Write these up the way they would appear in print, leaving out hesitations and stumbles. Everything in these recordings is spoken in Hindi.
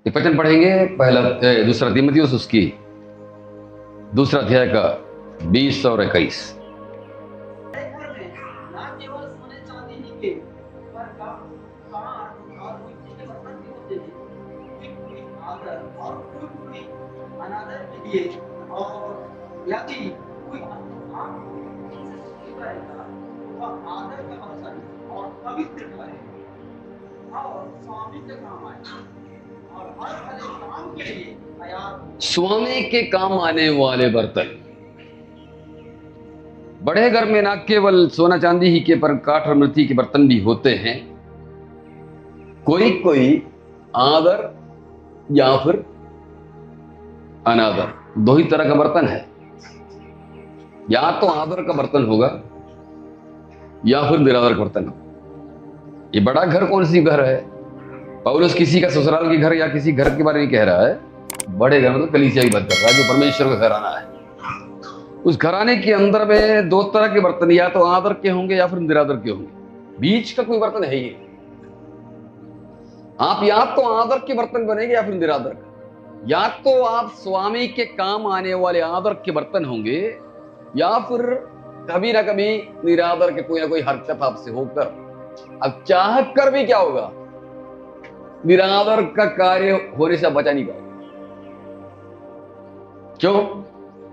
एक वचन पढ़ेंगे, पहला दूसरा तीमुथियुस उसकी दूसरा अध्याय का 20 और 21। ना केवल सोने चांदी ही के पर कान और मिट्टी के बर्तन भी होते हैं, कोई आदर और कोई अनादर के लिए, और यदि कोई आदर का अवसर और पवित्र करे और स्वामी के काम आए और हर भले काम के लिए तैयार हो। स्वामी के काम आने वाले बर्तन। बड़े घर में ना केवल सोना चांदी ही के पर काठ और मृति के बर्तन भी होते हैं, कोई कोई आदर या फिर अनादर, दो ही तरह का बर्तन है। या तो आदर का बर्तन होगा या फिर निरादर का बर्तन होगा। ये बड़ा घर कौन सी घर है? पौलुस किसी का ससुराल के घर या किसी घर के बारे में कह रहा है। बड़े घर मतलब कलीसिया की बात कर रहा है, जो परमेश्वर का घराना है। उस घराने के अंदर में दो तरह के बर्तन, या तो आदर के होंगे या फिर निरादर के होंगे। बीच का कोई बर्तन है ही। आप या तो आदर के बर्तन बनेंगे या फिर निरादर का। या तो आप स्वामी के काम आने वाले आदर के बर्तन होंगे, या फिर कभी ना कभी निरादर के कोई ना कोई हरकत आपसे होकर, अब चाह कर भी क्या होगा, निरादर का कार्य होने से बचा नहीं पाए। क्यों?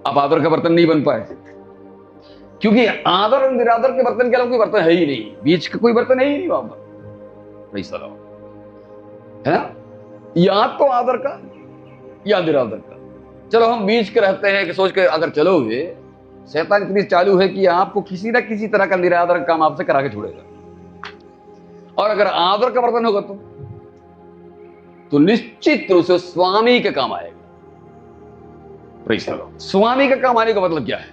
आप आदर का बर्तन नहीं बन पाए, क्योंकि आदर और निरादर के बर्तन के अलावा कोई बर्तन है ही नहीं। बीच का कोई बर्तन है ही नहीं वहां पर, नहीं सलाह है ना। या तो आदर का या निरादर का। चलो हम बीच के रहते हैं कि सोच के अगर चलोगे, शैतान इतनी चालू है कि आपको किसी ना किसी तरह का निरादर का काम आपसे करा के छोड़ेगा। और अगर आदर का बर्तन होगा तो निश्चित रूप से स्वामी के काम आएगा। स्वामी का काम आने का मतलब क्या है?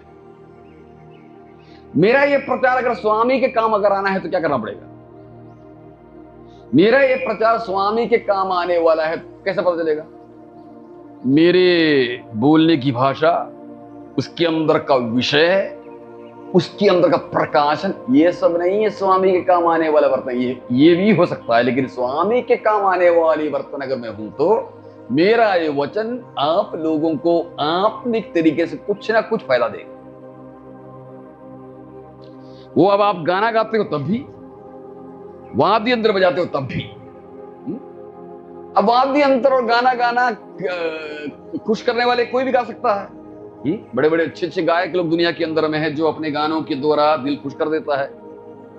मेरा ये प्रचार अगर स्वामी के काम अगर आना है तो क्या करना पड़ेगा? मेरा ये प्रचार स्वामी के काम आने वाला है, कैसे पता चलेगा? मेरे बोलने की भाषा, उसके अंदर का विषय, उसके अंदर का प्रकाशन, ये सब नहीं है स्वामी के काम आने वाला बर्तन। ये भी हो सकता है, लेकिन स्वामी के काम आने वाली बर्तन अगर मैं हूं तो मेरा ये वचन आप लोगों को आत्मिक तरीके से कुछ ना कुछ फायदा देगा। वो अब आप गाना गाते हो तब भी, वाद्य यंत्र बजाते हो तब भी। अब वाद्य यंत्र और गाना खुश करने वाले कोई भी गा सकता है। बड़े बड़े अच्छे अच्छे गायक लोग दुनिया के अंदर में हैं, जो अपने गानों के द्वारा दिल खुश कर देता है।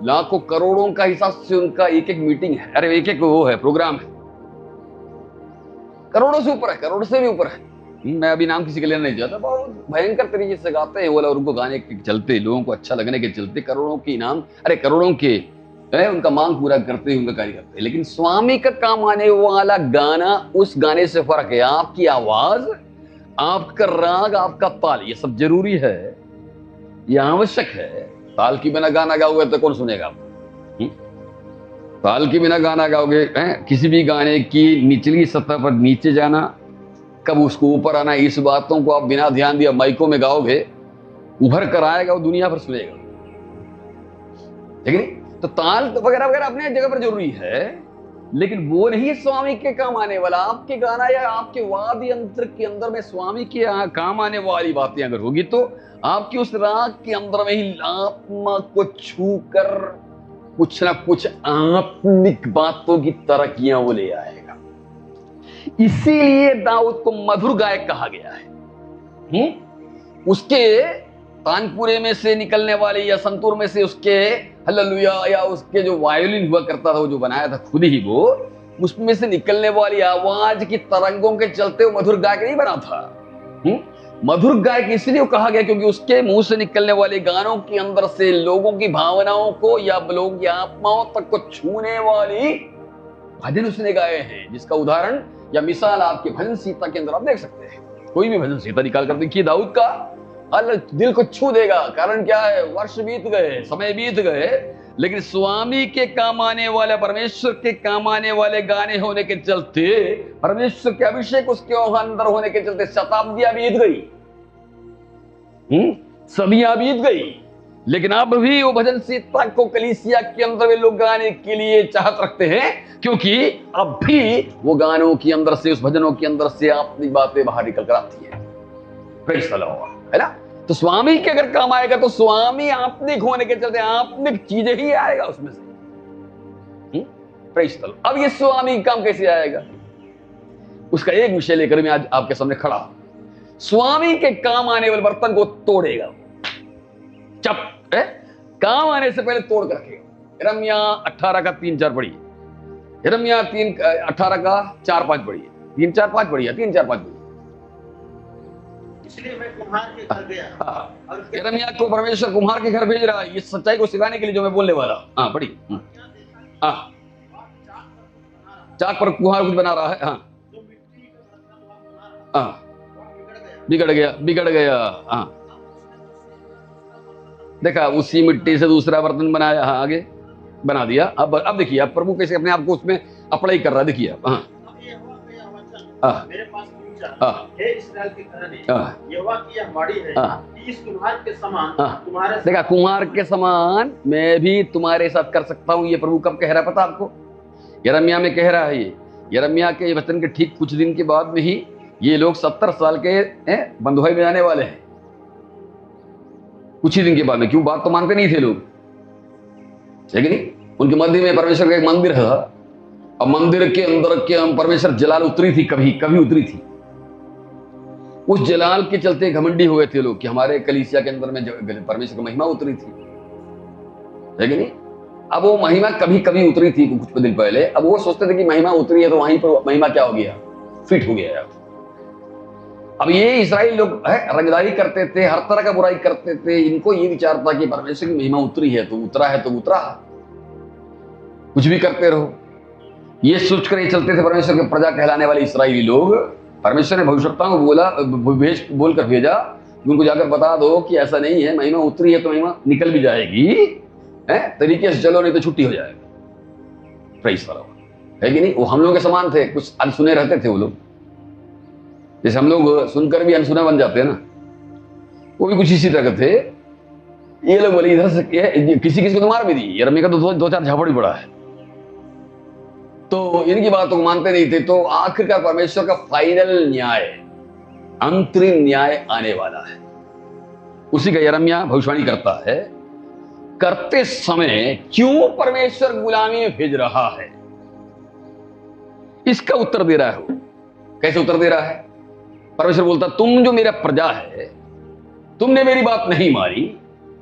लाखों करोड़ों का हिसाब से उनका एक एक मीटिंग है, अरे एक एक वो है, प्रोग्राम है, करोड़ों से ऊपर है, करोड़ से भी ऊपर है। मैं अभी नाम किसी के लेना नहीं चाहता। बहुत भयंकर तरीके से गाते हैं वो लोग, उनको गाने के चलते, लोगों को अच्छा लगने के चलते करोड़ों के इनाम, अरे करोड़ों के उनका मांग पूरा करते हुए उनका कार्य करते हैं। लेकिन स्वामी का काम आने वाला गाना, उस गाने से फर्क है। आपकी आवाज, आपका राग, आपका ताल, ये सब जरूरी है, ये आवश्यक है। ताल के बिना गाना गाओगे तो कौन सुनेगा आपको? ताल के बिना गाना गाओगे, किसी भी गाने की निचली सतह पर नीचे जाना, कब उसको ऊपर आना, इस बातों को आप बिना ध्यान दिया माइकों में गाओगे, उभर कर आएगा, वो दुनिया भर सुनेगा। ठीक है? तो ताल वगैरह वगैरह अपने जगह पर जरूरी है, लेकिन वो नहीं स्वामी के काम आने वाला। आपके गाना या आपके वाद्य यंत्र के अंदर में स्वामी के काम आने वाली बातें अगर होगी तो आपकी उस राग के अंदर में ही आत्मा को छू कर कुछ ना कुछ आत्मिक बातों की तरक्कियां वो ले आएगा। इसीलिए दाऊद को मधुर गायक कहा गया है। उसके तानपुरे में से निकलने वाले या संतूर में से उसके हालेलुया या उसके जो वायोलिन हुआ करता था, वो जो बनाया था खुद ही वो, उसमें से निकलने वाली आवाज की तरंगों के चलते वो मधुर गायक नहीं बना था। मधुर गायक इसलिए कहा गया क्योंकि उसके मुंह से निकलने वाले गानों के अंदर से लोगों की भावनाओं को या लोगों की आत्माओं तक को छूने वाली भजन उसने गाए हैं, जिसका उदाहरण या मिसाल आपके भजन संहिता के अंदर आप देख सकते हैं। कोई भी भजन संहिता निकाल कर देखिए, दाऊद का दिल को छू देगा। कारण क्या है? वर्ष बीत गए, समय बीत गए, लेकिन स्वामी के काम आने वाले, परमेश्वर के काम आने वाले गाने होने के चलते, परमेश्वर के अभिषेक उसके अंदर होने के चलते शताब्दियां बीत गई, सदियां बीत गई, लेकिन अब भी वो भजनशीलता को कलीसिया के अंदर वे लोग गाने के लिए चाहत रखते हैं, क्योंकि अब भी वो गानों के अंदर से, उस भजनों के अंदर से अपनी बातें बाहर निकल कर आती है। प्रेज़ द लॉर्ड, है ना। तो स्वामी के अगर काम आएगा तो स्वामी आत्मिक होने के चलते आत्मिक चीजें ही आएगा उसमें से। Praise the Lord. अब ये स्वामी का काम कैसे आएगा, उसका एक विषय लेकर मैं आज आपके सामने खड़ा हूं। स्वामी के काम आने वाले बर्तन को तोड़ेगा, चप है? काम आने से पहले तोड़ कर रखेगा। यिर्मयाह 18 का 3-4 पढ़िए, यिर्मयाह 18 का 4-5 पढ़िए, 3-4-5 पढ़िए, 3-4-5 पढ़िए। इसलिए मैं कुम्हार के घर गया। यिर्मयाह को परमेश्वर कुम्हार के घर भेज रहा है, इस सच्चाई को सिखाने के लिए जो मैं बोलने वाला। हाँ पढ़िए। हाँ, चाक पर कुम्हार कुछ बना रहा है। हाँ हाँ, बिगड़ गया। हाँ, देखा, उसी मिट्टी से दूसरा बर्तन बनाया। हाँ, आगे बना दिया। अब देखिए, अब प्रभु कैसे अपने आप को उसमें अप्लाई कर रहा है, देखिए। हाँ, मेरे पास पहुंचा, हे इस्राएल के घराने, यहोवा की यह वाणी है कि इस कुम्हार के समान तुम्हारे, देखा, कुम्हार के समान मैं भी तुम्हारे साथ कर सकता हूँ। ये प्रभु कब कह रहा है पता आपको? यिर्मयाह में कह रहा है ये। यिर्मयाह के वचन के ठीक कुछ दिन के बाद में ही ये लोग 70 साल के बंधुआई में जाने वाले हैं। कुछ ही दिन के बाद में, क्यों? बात तो मानते नहीं थे लोग, है कि नहीं? उनके मध्य में परमेश्वर का एक मंदिर है, और मंदिर के अंदर के परमेश्वर जलाल उतरी थी, कभी उतरी थी। उस जलाल के चलते घमंडी हुए थे लोग कि हमारे कलीसिया के अंदर में परमेश्वर की महिमा उतरी थी, है कि नहीं? अब वो महिमा कभी उतरी थी कुछ दिन पहले। अब वो सोचते थे कि महिमा उतरी है तो वहीं पर महिमा क्या हो गया, फिट हो गया। अब ये इस्राएल लोग रंगदारी करते थे, हर तरह का बुराई करते थे। इनको ये विचार था कि परमेश्वर की महिमा उतरी है तो उतरा है तो उतरा, कुछ भी करते रहो। ये सोचकर ये चलते थे परमेश्वर के प्रजा कहलाने वाले इस्राएली लोग। परमेश्वर ने भविष्यवक्ताओं को बोलकर भेजा, उनको जाकर बता दो कि ऐसा नहीं है, महिमा उतरी है तो महिमा निकल भी जाएगी, तरीके से चलो, नहीं तो छुट्टी हो जाएगी। प्रेज़ द लॉर्ड, है कि नहीं? वो हम लोग के समान थे, कुछ अनसुने रहते थे वो लोग, जैसे हम लोग सुनकर भी अनसुना बन जाते हैं ना, वो भी कुछ इसी तरह थे। ये लोग बोले इधर से किसी को तो मार भी दी। यिर्मयाह का तो 2-4 झापड़ भी पड़ा है, तो इनकी बातों को मानते नहीं थे। तो आखिरकार परमेश्वर का फाइनल न्याय, अंतरिम न्याय आने वाला है, उसी का यिर्मयाह भविष्यवाणी करता है। करते समय क्यों परमेश्वर गुलामी में भेज रहा है, इसका उत्तर दे रहा है वो। कैसे उत्तर दे रहा है? परमेश्वर बोलता, तुम जो मेरा प्रजा है, तुमने मेरी बात नहीं मानी।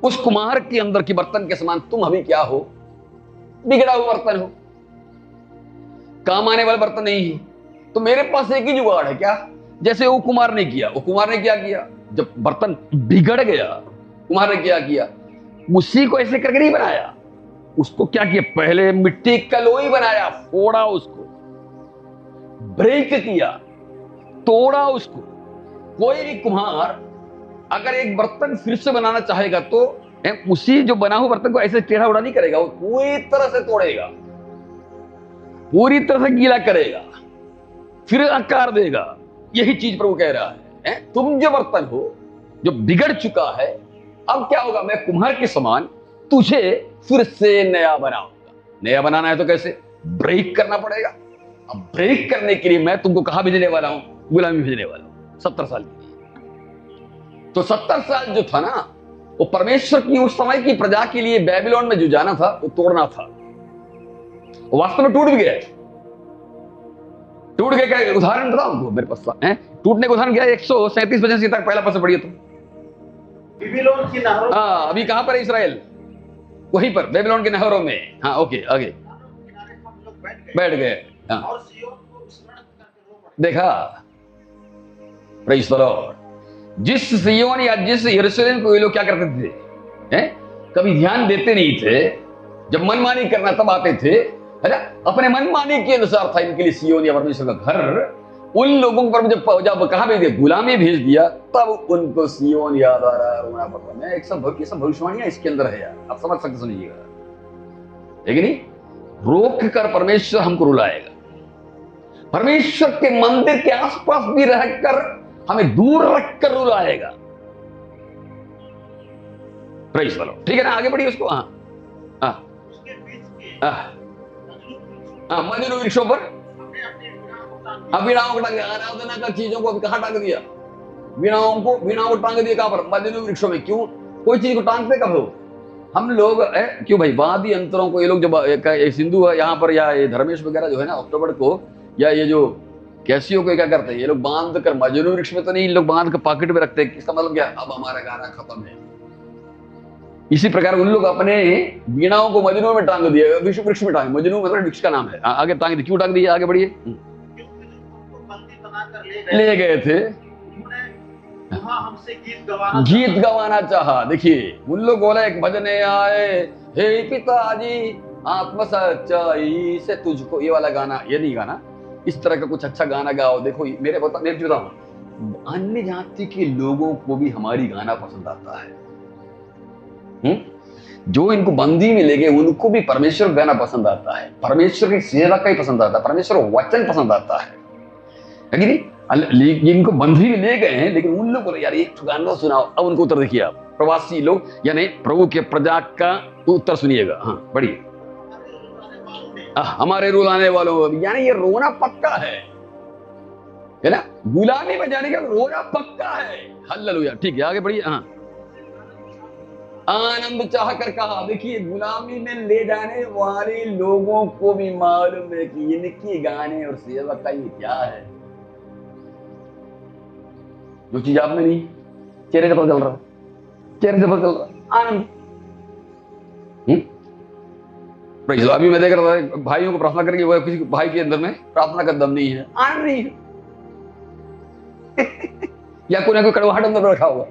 उस कुम्हार के अंदर की बर्तन के समान तुम अभी क्या हो? बिगड़ा हुआ बर्तन हो, काम आने वाला बर्तन नहीं है। तो मेरे पास एक ही जुगाड़ है, क्या? जैसे वो कुम्हार ने किया। वो कुम्हार ने क्या किया? जब बर्तन बिगड़ गया, कुम्हार ने क्या किया? उसी को ऐसे करके नहीं बनाया, उसको क्या किया? पहले मिट्टी का लोई बनाया, फोड़ा उसको, ब्रेक किया, तोड़ा उसको। कोई भी कुम्हार अगर एक बर्तन फिर से बनाना चाहेगा तो उसी जो बना हुआ बर्तन को ऐसे टेढ़ा उड़ा नहीं करेगा, वो पूरी तरह से तोड़ेगा, पूरी तरह से गीला करेगा, फिर आकार देगा। यही चीज प्रभु कह रहा है, तुम जो बर्तन हो जो बिगड़ चुका है, अब क्या होगा? मैं कुम्हार के समान तुझे फिर से नया बनाऊंगा। नया बनाना है तो कैसे? ब्रेक करना पड़ेगा। अब ब्रेक करने के लिए मैं तुमको कहां भेजने वाला हूं? गुलामी भेजने वाला हूं 70 साल के लिए। तो 70 साल जो था ना, वो परमेश्वर की उस समय की प्रजा के लिए बेबीलोन में जो जाना था वो तोड़ना था। वो वास्तव में टूट भी गया। टूट गया क्या? उदाहरण बताओ हमको, मेरे पास टूटने का उदाहरण क्या है? 137 वचन से तक पहला पद से पढ़िए तुम। बेबीलोन की नहरों, हाँ, अभी कहां पर है इस्राएल? वहीं पर बेबीलोन की नहरों में। हाँ, ओके, आगे बैठ गए। हाँ, और सिय्योन को विस्मरण करके रो पड़े। देखा, प्रेज़ द लॉर्ड। जिस सिय्योन या जिस यरूशलेम को ये लोग क्या करते थे, कभी ध्यान देते नहीं थे। जब मनमानी करना तब आते थे, है ना? अपने मनमानी के अनुसार था इनके लिए सिय्योन या परमेश्वर का घर। उन लोगों पर जब कहां भेज दिया? गुलामी भेज दिया, तब उनको सिय्योन याद आ रहा है, रोना पड़ रहा है। मैं ये सब भविष्यवाणियां इसके अंदर है यार, आप समझ सकते, समझिएगा, लेकिन नहीं रोक कर परमेश्वर हमको रुलाएगा। परमेश्वर के मंदिर के आसपास भी रहकर हमें दूर रखकर रुलाएगा। Praise the Lord. ठीक है ना, आगे बढ़िए उसको। हाँ हाँ उसके बीच के मजनू वृक्षों पर अपने अपने वीणाओं को टांग दिया। वीणाओं को टांग दिया। आराधना का चीजों को कहाँ टांग दिया? वीणाओं को टांग दिया कहाँ पर? मजनू वृक्षों में। क्यों? कोई चीज को टांगते कब हो हम लोग? क्यों भाई? वादी यंत्रों को ये लोग जब सिंधु है यहाँ पर, या ये धर्मेश वगैरह जो है ना अक्टूबर को, या ये जो कैसियों को क्या करते हैं ये लोग? बांध कर, मजनू वृक्ष में तो नहीं, लोग बांध कर पॉकेट में रखते हैं। इसका मतलब क्या? अब हमारा गाना खत्म है। इसी प्रकार उन लोग अपने वीणाओं को मजनू में टांग दिया, विश्व वृक्ष में टांग। मजनू मतलब वृक्ष का नाम है। आगे टांग दी। क्यों टांग दिया? आगे बढ़िए। क्योंकि जो उनको बंदी बनाकर ले गए थे, उन्होंने वहां हमसे गीत गवाना चाहा। देखिए उन लोग बोला एक भजने आए, हे पिताजी आत्म सच्चाई से तुझको, ये वाला गाना, ये नहीं गाना, इस तरह का कुछ अच्छा गाना गाओ। देखो मेरे बताऊं, अन्य जाति के लोगों को भी हमारी गाना पसंद आता है। जो इनको बंदी में ले गए उनको भी परमेश्वर गाना पसंद आता है, परमेश्वर की सेवा का ही पसंद आता है, परमेश्वर वचन पसंद आता है। इनको बंदी में ले गए हैं, लेकिन उन लोगों को यार एक गाना सुनाओ। अब उनको उत्तर देखिए आप, प्रवासी लोग यानी प्रभु के प्रजा का उत्तर सुनिएगा। हाँ बढ़िए। हमारे रुलाने वालों, यानी ये रोना पक्का है ना? गुलामी में जाने का रोना पक्का है। हालेलुया। ठीक है, आगे बढ़िए। हाँ आनंद चाह कर कहा। देखिए गुलामी में ले जाने वाले लोगों को भी मालूम है कि इनकी गाने और सेवा का ये क्या है। जो चीज आप में नहीं, चेहरे से पता चल रहा, चेहरे से पता चल रहा आनंद। अभी मैं देख रहा था भाइयों को प्रार्थना करके, वो किसी भाई के अंदर में प्रार्थना का दम नहीं है, आनंद नहीं है। या कोई ना कोई कड़वाहट अंदर रखा हुआ।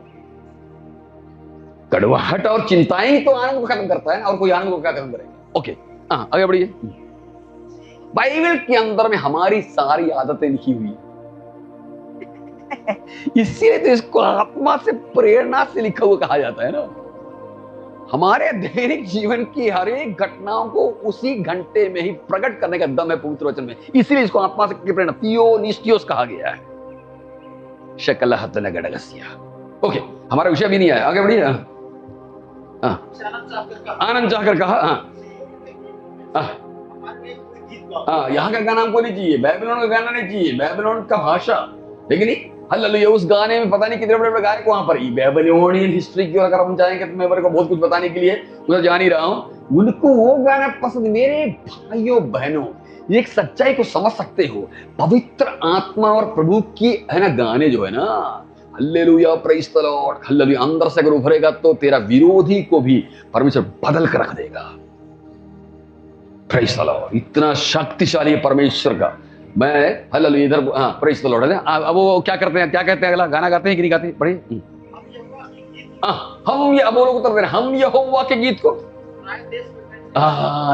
कड़वाहट और चिंताएं ही तो आनंद को खत्म करता है, और कोई आनंद को क्या खत्म करेगा? ओके हाँ आगे बढ़िए। बाइबल के अंदर में हमारी सारी आदतें लिखी हुई है। इसीलिए तो इसको आत्मा से, प्रेरणा से लिखा हुआ कहा जाता है ना। हमारे दैनिक जीवन की हर एक घटनाओं को उसी घंटे में ही प्रकट करने का दम है पवित्र वचन में। इसीलिए इसको आत्मा से प्रेरणा, थियोनिस्टियोस कहा गया है। ओके, हमारा विषय भी नहीं आया, आगे बढ़िए। आनंद चाहकर कहा। यहाँ का गाना हमको नहीं चाहिए, बेबीलोन का गाना नहीं चाहिए, बेबीलोन का भाषा। लेकिन हालेलुया, उस गाने में पता नहीं कितने बड़े बड़े गायक वहां पर ही। बेबीलोनियन हिस्ट्री की अगर हम चाहेंगे तो मैं मेरे को बहुत कुछ बताने के लिए मैं जान ही रहा हूं। उनको वो गाना पसंद। मेरे भाइयों बहनों, एक सच्चाई को समझ सकते हो, पवित्र आत्मा और प्रभु की है ना गाने जो है ना, hallelujah, praise the Lord, hallelujah, अंदर से अगर उभरेगा तो तेरा विरोधी को भी परमेश्वर बदल कर रख देगा। प्रेज़ द लॉर्ड, इतना शक्तिशाली है परमेश्वर का। मैं हालेलुया इधर, हाँ प्रेज़ द लॉर्ड है ना। अब वो क्या करते हैं, क्या कहते हैं? अगला गाना गाते हैं कि नहीं गाते? बढ़िए। हम ये, अब वो लोग उत्तर दे रहे हैं, हम यहोवा के गीत को।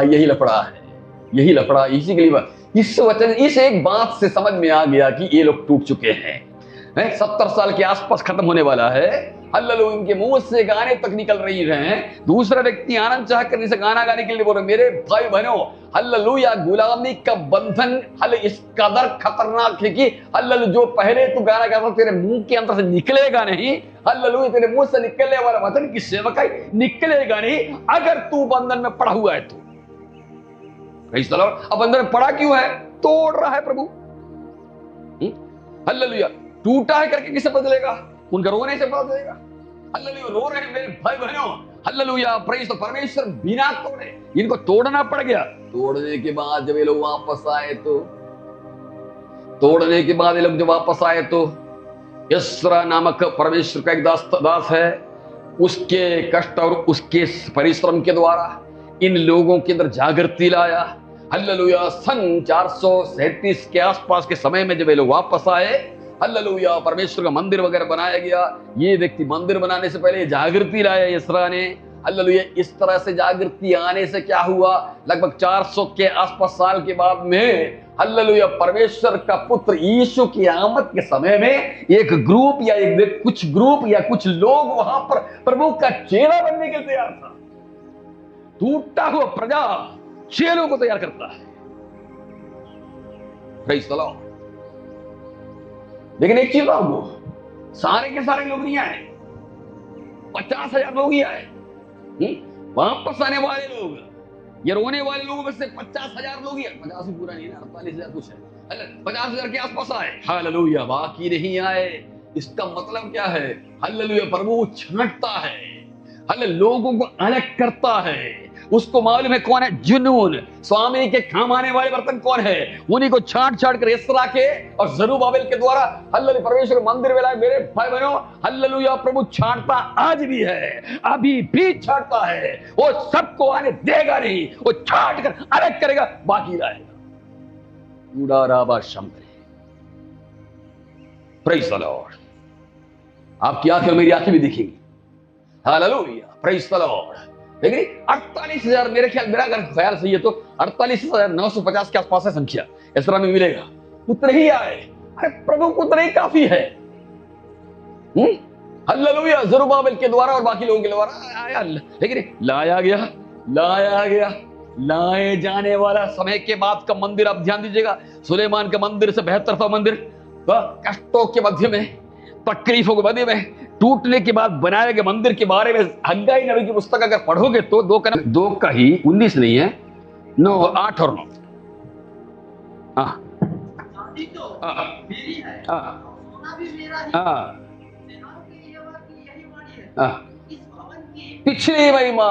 यही लफड़ा है, यही लफड़ा। इसी के लिए इस वचन, इस एक बात से समझ में आ गया कि ये लोग टूट चुके हैं। 70 साल के आसपास खत्म होने वाला है। हालेलुया, इनके मुंह से गाने तक निकल रही हैं। दूसरा व्यक्ति आनंद चाह करने से गाना गाने के लिए बोल रहे, मेरे भाई बहनों, हालेलुया, गुलामी का बंधन हल इस कदर खतरनाक है कि हालेलुया, जो पहले तू गाना गाता तेरे मुंह के अंदर से निकलेगा नहीं। हालेलुया, तेरे मुंह से निकलने वाला वचन की सेवकाई निकलेगा नहीं अगर तू बंधन में पड़ा हुआ है तो। Praise the Lord. अब बंधन में पड़ा क्यों है? तोड़ रहा है प्रभु। हालेलुया, टूटा है करके किसे पता चलेगा? उनका रोने से पता चलेगा। हालेलुया, रो रहे हैं मेरे भाई बहनों। हालेलुया, प्रेज़ द, परमेश्वर बिना तोड़े इनको तोड़ना पड़ गया। तोड़ने के बाद जब ये लोग वापस आए तो, तोड़ने के बाद ये लोग जब वापस आए तो यस्रा नामक परमेश्वर का एक दास है, उसके कष्ट और उसके परिश्रम के द्वारा इन लोगों के अंदर जागृति लाया। हालेलुया, सन 437 के आसपास के समय में जब ये लोग वापस आए, हालेलुया, परमेश्वर का मंदिर वगैरह बनाया गया। ये व्यक्ति मंदिर बनाने से पहले जागृति लाया यस्रा ने। हालेलुया, इस तरह से जागृति आने से क्या हुआ? लगभग 400 के आसपास साल के बाद में हालेलुया, परमेश्वर का पुत्र यीशु की आमद के समय में एक ग्रुप या कुछ ग्रुप या कुछ लोग वहां पर प्रभु का चेला बनने के लिए तैयार था। टूटा हुआ प्रजा चेलों को तैयार करता है। Praise the lord. लेकिन एक चीज आपको, सारे के सारे लोग नहीं आए, 50,000 लोग ही आए। वापस आने वाले लोग, ये रोने वाले लोगों में से 50,000 लोग ही, 50 भी पूरा नहीं ना, 48,000 कुछ है, 50,000 के आसपास आए, हालेलुया, बाकी नहीं आए। इसका मतलब क्या है? हालेलुया, प्रभु छांटता है, हालेलुया, लोगों को अलग करता है। उसको मालूम है कौन है जुनून, स्वामी के काम आने वाले बर्तन कौन है, उन्हीं को छांट छांट कर इसरा के और जरूब्बाबेल के द्वारा हालेलुया परमेश्वर मंदिर में लाए। मेरे भाई बहनों, हालेलुया, प्रभु छांटता आज भी है, अभी भी छांटता है। वो सबको आने देगा नहीं, वो छांट कर अलग करेगा, बाकी लाएगा। उड़ाराबा शंभरे, प्रेज़ द लॉर्ड। आपकी आंखें और मेरी आंखें भी दिखेंगी, हालेलुया, प्रेज़ द लॉर्ड। लेकिन 48,000, मेरे ख्याल, मेरा अगर ख्याल सही है तो 48,950 के आसपास है संख्या, इस तरह में मिलेगा। उतने ही आए, अरे प्रभु को उतने ही काफी है। हालेलुया, जरूब्बाबेल के द्वारा और बाकी लोगों के द्वारा आया, लेकिन लाया गया, लाए जाने वाला समय के बाद का मंदिर। आप ध्यान दीजिएगा, सुलेमान के मंदिर से बेहतर था मंदिर। कष्टों के मध्य में, तकलीफों के मध्य में, टूटने के बाद बनाए गए मंदिर के बारे में हग्गाई नबी की पुस्तक अगर पढ़ोगे तो 2 का ही 19 नहीं है, 9, 8 और 9। चांदी तो मेरी है, सोना भी मेरा ही। सेनाओं के यहोवा की यही वाणी है, इस भवन की पिछली महिमा,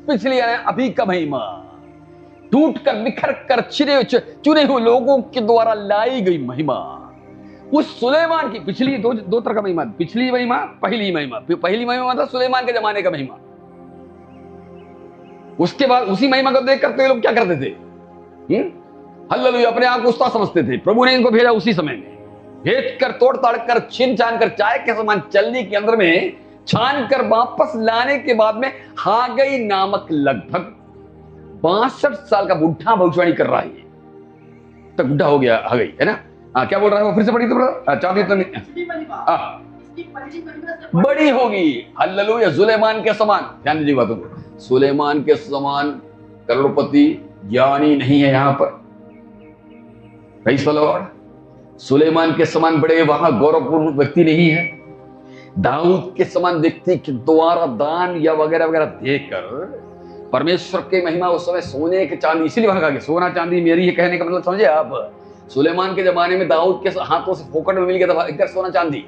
पिछली यानी अभी का महिमा, टूट कर बिखर कर चुने हुए लोगों के द्वारा लाई गई महिमा, उस सुलेमान की पिछली दो तरह का महिमा, पिछली महिमा, पहली महिमा। पहली महिमा मतलब सुलेमान के जमाने का महिमा। उसके बाद उसी महिमा को देख करते लोग क्या करते थे? हालेलुया, अपने आप को उस्ताद समझते थे। प्रभु ने इनको भेजा उसी समय में, भेज कर, तोड़ ताड़ कर, छीन छान कर, चाय के समान चलनी के अंदर में छान कर वापस लाने के बाद में हागई नामक लगभग 62 साल का बुढ़ा भविष्यवाणी कर रहा है। तो बुढ़ा हो गया हागई, है ना? क्या बोल रहा है वो? फिर से पढ़ी तो चाहती तो बड़ी होगी। हालेलुया, सुलेमान के समान, ध्यान दीजिए बातों को, सुलेमान के समान करोड़पति ज्ञानी नहीं है यहाँ पर। Praise the Lord. सुलेमान के समान बड़े वहां गौरवपूर्ण व्यक्ति नहीं है। दाऊद के समान व्यक्ति के द्वारा दान या वगैरह वगैरह देकर परमेश्वर की महिमा उस समय सोने के चांदी, इसीलिए वहां कहा गया सोना चांदी मेरी है, कहने का मतलब समझे आप? सुलेमान के जमाने में दाऊद के हाथों से फोकट में मिल गया था एक सोना चांदी,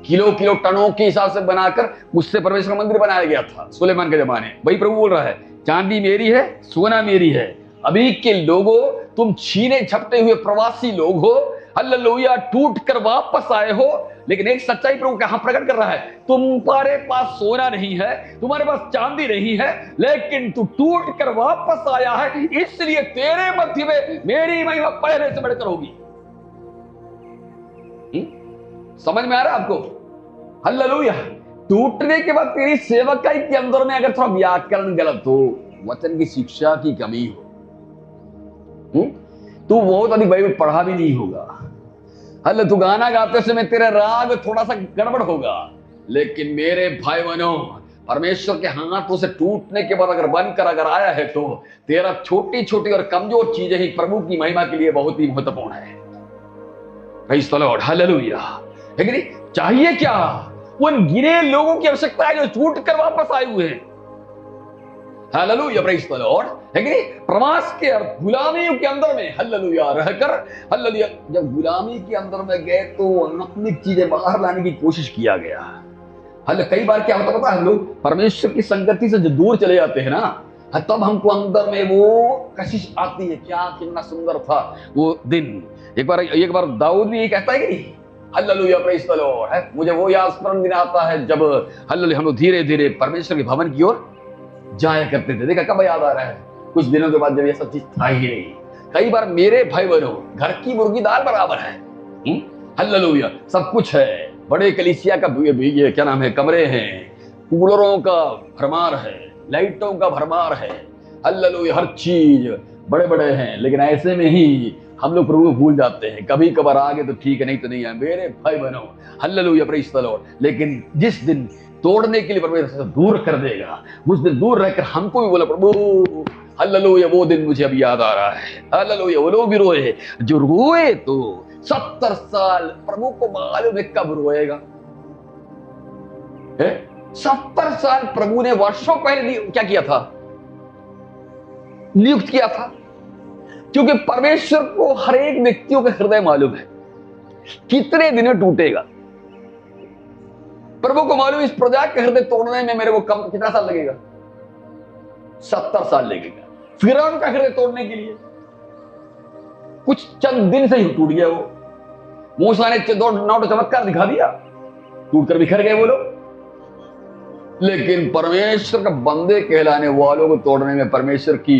किलो टनों के हिसाब से बनाकर उससे परमेश्वर मंदिर बनाया गया था सुलेमान के जमाने। वही प्रभु बोल रहा है, चांदी मेरी है, सोना मेरी है। अभी के लोगों, तुम छीने झपटे हुए प्रवासी लोग हो, हालेलुया, टूट कर वापस आए हो। लेकिन एक सच्चाई प्रभु कहां प्रकट कर रहा है? तुम्हारे पास सोना नहीं है, तुम्हारे पास चांदी नहीं है, लेकिन तू टूट कर वापस आया है, इसलिए तेरे मध्य में मेरी महिमा पहले से बढ़कर होगी। समझ में आ रहा है आपको? हालेलुया। टूटने के बाद तेरी सेवकाई के अंदर में अगर थोड़ा व्याकरण गलत हो, वचन की शिक्षा की कमी हो, तू बहुत अधिक बाइबल पढ़ा भी नहीं होगा। हल्ले, तू गाना गाते समय तेरा राग थोड़ा सा गड़बड़ होगा, लेकिन मेरे भाई बहनों, परमेश्वर के हाथों से टूटने के बाद अगर बनकर अगर आया है तो तेरा छोटी छोटी और कमजोर चीजें ही प्रभु की महिमा के लिए बहुत ही महत्वपूर्ण है। Praise the Lord, hallelujah. लेकिन चाहिए क्या? उन गिने लोगों की आवश्यकता है जो टूट कर वापस आए हुए हैं। Hallelujah, praise the lord. लेकिन प्रवास के और गुलामी के अंदर में हालेलुया रहकर, हालेलुया, जब गुलामी के अंदर में गए तो नकली चीजें बाहर लाने की कोशिश किया गया। हाले, कई बार क्या होता है, हम लोग परमेश्वर की संगति से जो दूर चले जाते हैं ना, तब हमको अंदर में वो कशिश आती है, क्या कितना सुंदर था वो दिन। एक बार दाऊद भी ये कहता है कि नहीं, हालेलुया, प्रेज़ द लॉर्ड, है मुझे वो याद स्मरण दिन आता है जब हालेलुया हम लोग धीरे धीरे परमेश्वर के भवन की ओर जाया करते थे। देखा कब याद आ रहा है? कुछ दिनों के बाद, जब ये सब चीज था ही नहीं। कई बार मेरे भाई बहनों, घर की मुर्गी दाल बराबर है। हालेलुया, सब कुछ है, बड़े कलीसिया का ये क्या नाम है, कमरे हैं, कूलरों का भरमार है, लाइटों का भरमार है, हालेलुया, हर चीज बड़े बड़े हैं। लेकिन ऐसे में ही हम लोग प्रभु भूल जाते हैं। कभी कभार आगे तो ठीक है, नहीं तो नहीं है मेरे भाई बहनों, हालेलुया, प्रेज़ द लॉर्ड। लेकिन जिस दिन तोड़ने के लिए परमेश्वर से दूर कर देगा, उस दिन दूर रहकर हमको भी बोला प्रभु, हालेलुया, वो दिन मुझे अब याद आ रहा है। हालेलुया, वो लोग भी रोए जो रोए तो 70 साल, प्रभु को मालूम है कब रोएगा। 70 साल प्रभु ने वर्षों पहले क्या किया था, नियुक्त किया था, क्योंकि परमेश्वर को हर एक व्यक्तियों का हृदय मालूम है कितने दिन में टूटेगा। प्रभु को मालूम इस प्रजा के हृदय तोड़ने में मेरे को कितना साल लगेगा, 70 साल लगेगा। फिरौन का हृदय तोड़ने के लिए कुछ चंद दिन से ही टूट गया वो। मूसा ने 9 चमत्कार दिखा दिया, टूटकर बिखर गए वो लोग। लेकिन परमेश्वर का बंदे कहलाने वालों को तोड़ने में परमेश्वर की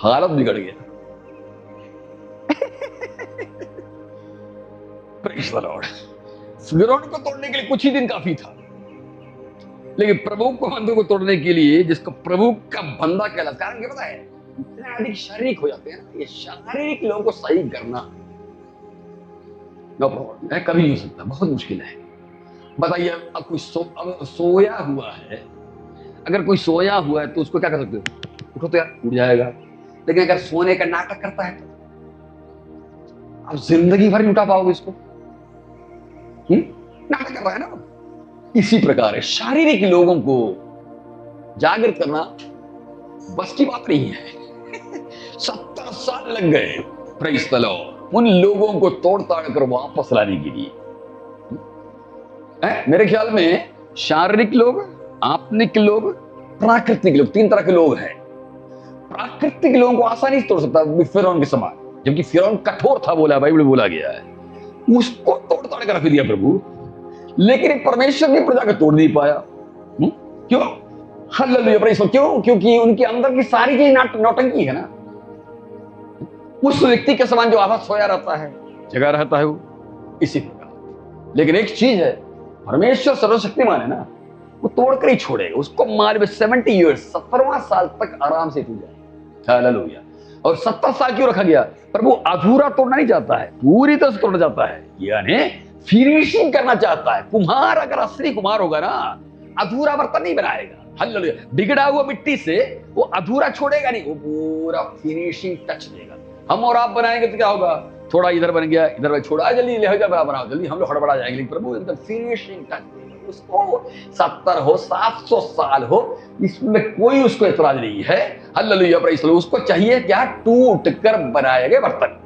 हालत बिगड़ गया। Praise the Lord. फिरौन को तोड़ने के लिए कुछ ही दिन काफी था, लेकिन प्रभु को बंदों को तोड़ने के लिए जिसको प्रभु का बंदा कहलाता, कारण क्या पता है, इतने अधिक शारीरिक हो जाते हैं ना, ये शारीरिक लोगों को सही करना नो प्रॉब्लम है, कभी नहीं हो सकता, बहुत मुश्किल है। बताइए अब कोई सोया हुआ है, अगर कोई सोया हुआ है तो उसको क्या कर सकते हो, उठो तो यार उठ जाएगा। लेकिन अगर सोने का नाटक करता है तो आप जिंदगी भर नहीं उठा पाओगे इसको, नाटक कर रहा है ना। इसी प्रकार है, शारीरिक लोगों को जागृत करना बस की बात नहीं है। 70 साल लग गए प्रेज़ द लॉर्ड उन लोगों को तोड़ ताड़ कर वापस लाने के लिए। मेरे ख्याल में शारीरिक लोग, आत्मिक लोग, प्राकृतिक लोग, 3 तरह के लोग हैं। प्राकृतिक लोगों को आसानी से तोड़ सकता है फिरौन के समान, जबकि फिरौन कठोर था, बोला बाइबल में बोला गया है, उसको तोड़ ताड़ कर रख दिया प्रभु। लेकिन परमेश्वर की प्रजा को तोड़ नहीं पाया। क्यों? हालेलुया प्रेज़ द, क्यों? क्योंकि उनके अंदर की सारी चीज नौटंकी है ना। उस व्यक्ति के समान जो आधा सोया रहता है, जगा रहता है वो, इसी प्रकार। लेकिन एक चीज है, परमेश्वर सर्वशक्तिमान है ना, वो तोड़कर ही छोड़ेगा। उसको मालूम है 70 ईयर्स, 17वां साल तक आराम से टूट जाए। हालेलुया। और 70 साल क्यों रखा गया? प्रभु अधूरा तोड़ना नहीं चाहता है, पूरी तरह से तोड़ना चाहता है, यानी फिनिशिंग करना चाहता है। कुम्हार अगर असली कुम्हार होगा ना, अधूरा बर्तन नहीं बनाएगा। हालेलुया। बिगड़ा हुआ मिट्टी से वो अधूरा छोड़ेगा नहीं, वो पूरा फिनिशिंग टच देगा। हम और आप बनाएंगे तो क्या होगा, थोड़ा इधर बन गया, इधर छोड़ा, जल्दी ले जाओ बनाओ, जल्दी, हम लोग हड़बड़ा जाएंगे। लेकिन प्रभु एकदम फिनिशिंग टच देगा उसको। 70 हो 700 साल हो, इसमें कोई उसको ऐतराज नहीं है। Hallelujah praise the Lord. उसको चाहिए क्या? टूट कर बनाए गए बर्तन,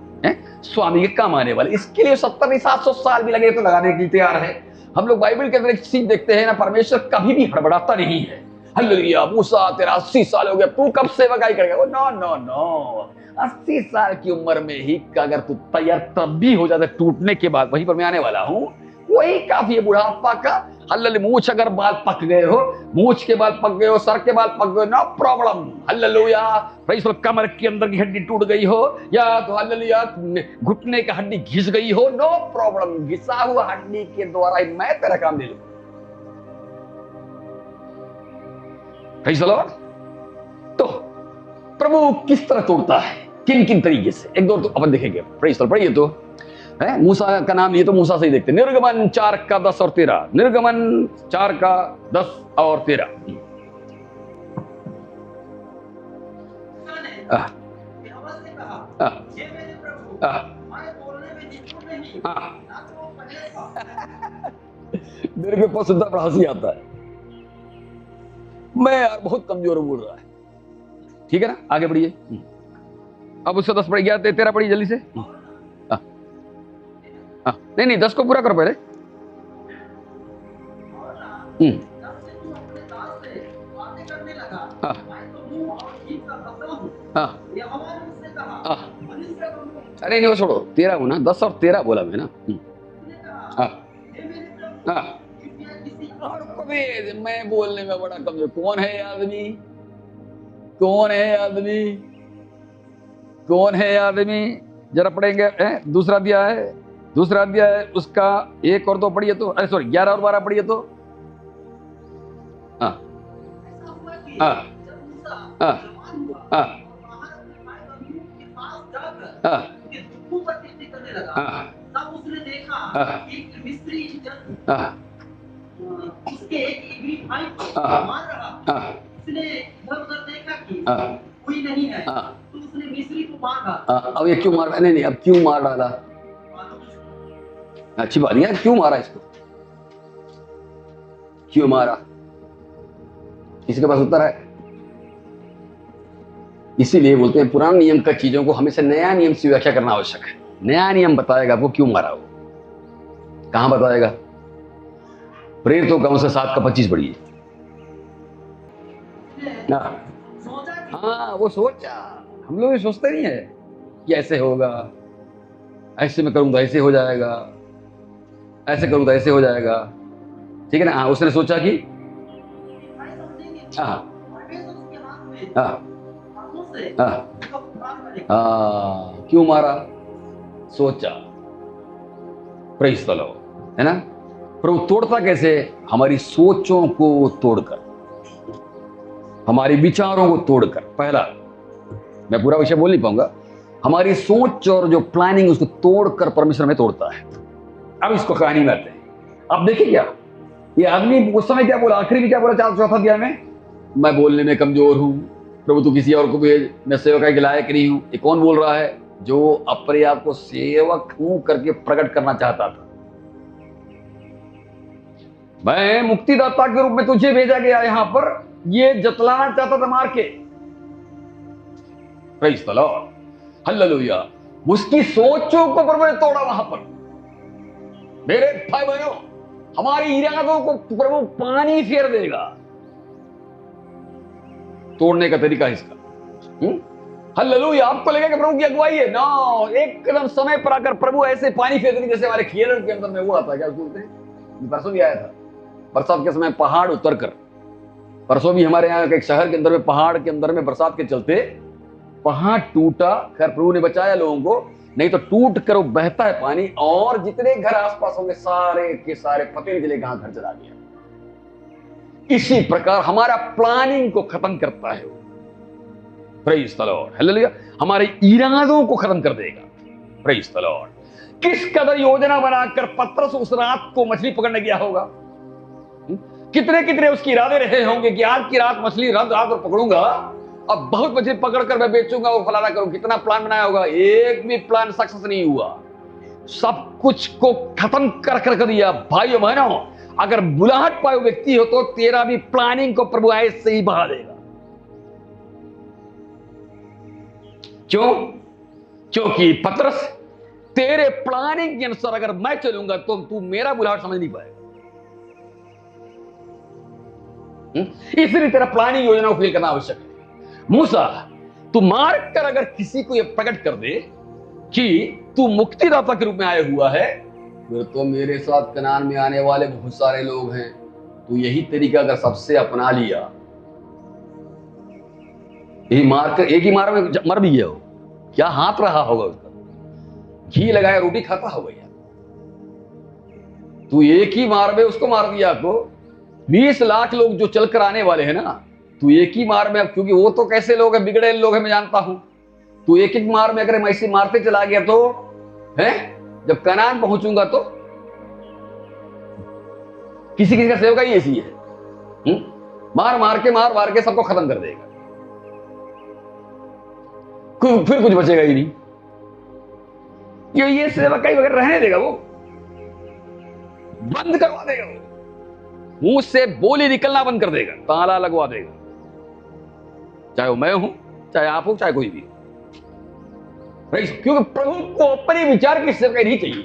स्वामी के काम आने वाले। इसके लिए 70 नहीं 700 साल भी लगे तो लगाने के लिए तैयार है। हम लोग बाइबल के अंदर एक चीज देखते हैं ना, परमेश्वर कभी भी हड़बड़ाता नहीं है। हालेलुया। मूसा तेरा 80 साल हो गया, तू कब सेवकाई करेगा? वो नो नो नो, 80 साल की उम्र में ही अगर तू तैयार तब भी हो जाता टूटने के बाद, वहीं पर मैं आने वाला हूं, वही काफी है बुढ़ापा का। हालेलुया। मूछ अगर बाल पक गए हो, मूछ के बाल पक गए हो, सर के बाल पक गए, no problem. Hallelujah praise the Lord. कमर के अंदर की हड्डी टूट गई हो, या तो हालेलुया घुटने की हड्डी घिस गई हो, नो प्रॉब्लम। घिसा हुआ हड्डी के द्वारा ही मैं तेरा काम ले लूंगा। Praise the Lord. तो प्रभु किस तरह तोड़ता है, किन किन तरीके से, एक दो तो अपन देखेंगे। Praise the Lord. पढ़िए तो है, मूसा का नाम लिए तो मूसा से ही देखते। निर्गमन 4 का 10 और 13। निर्गमन 4 का 10 और 13। मेरे के पास सुनता बड़ा हंसी आता है, मैं यार बहुत कमजोर बोल रहा है। ठीक है ना, आगे बढ़िए। अब उससे 10 पढ़ गया, 13 पढ़िए जल्दी से। नहीं 10 को पूरा करो पहले। अरे नहीं वो छोड़ो, 13 हो ना, 10 और 13 बोला मैं ना। मैं बोलने में बड़ा कमजोर। कौन है आदमी, कौन है आदमी, कौन है आदमी? जरा पढ़ेंगे। दूसरा दिया है, दूसरा अध्याय है उसका 1 और 2 पढ़िए तो, अरे सॉरी 11 और 12 पढ़िए तो। उसने देखा एक मिस्त्री उसके एक भाई को मार रहा। उसने इधर-उधर देखा कि कोई नहीं है, तो उसने मिस्त्री को मारा। अब ये क्यों मार? नहीं अब क्यों मार डाला? अच्छी बात नहीं है, क्यों मारा इसको? क्यों मारा? किसी के पास उत्तर है? इसीलिए बोलते हैं पुराने नियम का चीजों को हमेशा नया नियम से व्याख्या करना आवश्यक है। नया नियम बताएगा आपको क्यों मारा वो, कहां बताएगा। प्रेरितों का 7:25 पढ़िए। हाँ, वो सोचा। हम लोग सोचते नहीं है कि ऐसे होगा, ऐसे में करूंगा ऐसे हो जाएगा, ऐसे करूंगा ऐसे हो जाएगा, ठीक है ना। हाँ, उसने सोचा कि हाँ हाँ हाँ, क्यों मारा? सोचा। प्रेज़ द लॉर्ड, है ना। प्रभु तोड़ता कैसे? हमारी सोचों को तोड़कर, हमारे विचारों को तोड़कर। पहला, मैं पूरा विषय बोल नहीं पाऊंगा। हमारी सोच और जो प्लानिंग उसको तोड़कर परमेश्वर में तोड़ता है। अब इसको कहानी में आते हैं। अब देखिए क्या ये आदमी उस समय क्या बोला, आखिरी में क्या बोला 4 अध्याय में, मैं बोलने में कमजोर हूं, प्रभु तू किसी और को भेज, मैं सेवक के लायक नहीं हूं। ये कौन बोल रहा है? जो अपने आप को सेवक हूं करके प्रकट करना चाहता था। मैं मुक्तिदाता के रूप में तुझे भेजा गया यहां पर, ये जतलाना चाहता था मार के। Praise the Lord, hallelujah. उसकी सोचों को प्रभु ने तोड़ा वहां पर। मेरे भाई बहनों, हमारी इरादों को प्रभु पानी फेर देगा। तोड़ने का तरीका इसका। हालेलुया। आपको लगेगा प्रभु की अगुवाई है ना, एकदम समय पर आकर प्रभु ऐसे पानी फेर देंगे जैसे हमारे केरल के अंदर में हुआ था। क्या बोलते हैं, परसों भी आया था, बरसात के समय पहाड़ उतर कर। परसों भी हमारे यहाँ एक शहर के अंदर में, पहाड़ के अंदर में बरसात के चलते पहाड़ टूटा। खैर प्रभु ने बचाया लोगों को, नहीं तो टूट कर वो बहता है पानी, और जितने घर आसपास होंगे सारे के सारे पते नहीं चले कहां घर चला गया। इसी प्रकार हमारा प्लानिंग को खत्म करता है वो। Praise the Lord, hallelujah. हमारे इरादों को खत्म कर देगा। Praise the Lord. किस कदर योजना बनाकर पतरस उस रात को मछली पकड़ने गया होगा। कितने कितने उसके इरादे रहे होंगे कि आज की रात मछली रात और पकड़ूंगा, अब बहुत मछली पकड़कर मैं बेचूंगा, वो फलाना करूं। कितना प्लान बनाया होगा, एक भी प्लान सक्सेस नहीं हुआ। सब कुछ को खत्म कर दिया। भाइयों बहनों, अगर बुलाहट पाए व्यक्ति हो तो तेरा भी प्लानिंग को प्रभु ऐसे ही बहा देगा। क्यों? क्योंकि पतरस, तेरे प्लानिंग के अनुसार अगर मैं चलूंगा तो तू मेरा बुलाहट समझ नहीं पाएगा। इसलिए तेरा प्लानिंग योजना को फील करना आवश्यक है। मूसा, तू मार कर अगर किसी को यह प्रकट कर दे कि तू मुक्तिदाता के रूप में आया हुआ है, फिर तो मेरे साथ कनान में आने वाले बहुत सारे लोग हैं। तू यही तरीका अगर सबसे अपना लिया, यही मार कर एक ही मार में मर भी गया हो, क्या हाथ रहा होगा उसका? घी लगाया रोटी खाता होगा यार। तू एक ही मार में उसको मार दिया तो 20 लाख लोग जो चलकर आने वाले हैं ना, तू एक ही मार में, क्योंकि वो तो कैसे लोग हैं, बिगड़े लोग हैं, मैं जानता हूं। तू एक एक मार में अगर मैं ऐसे मारते चला गया तो है, जब कनान पहुंचूंगा तो किसी किसी का सेवका ही ऐसी है। मार मार के सबको खत्म कर देगा, फिर कुछ बचेगा ही नहीं। ये सेवका ही वगैरह रहने देगा, वो बंद करवा देगा, वो मुंह से बोली निकलना बंद कर देगा, ताला लगवा देगा। चाहे वो मैं हूं, चाहे आप हो, चाहे कोई भी। क्योंकि प्रभु को अपने विचार की सेवकाई नहीं चाहिए।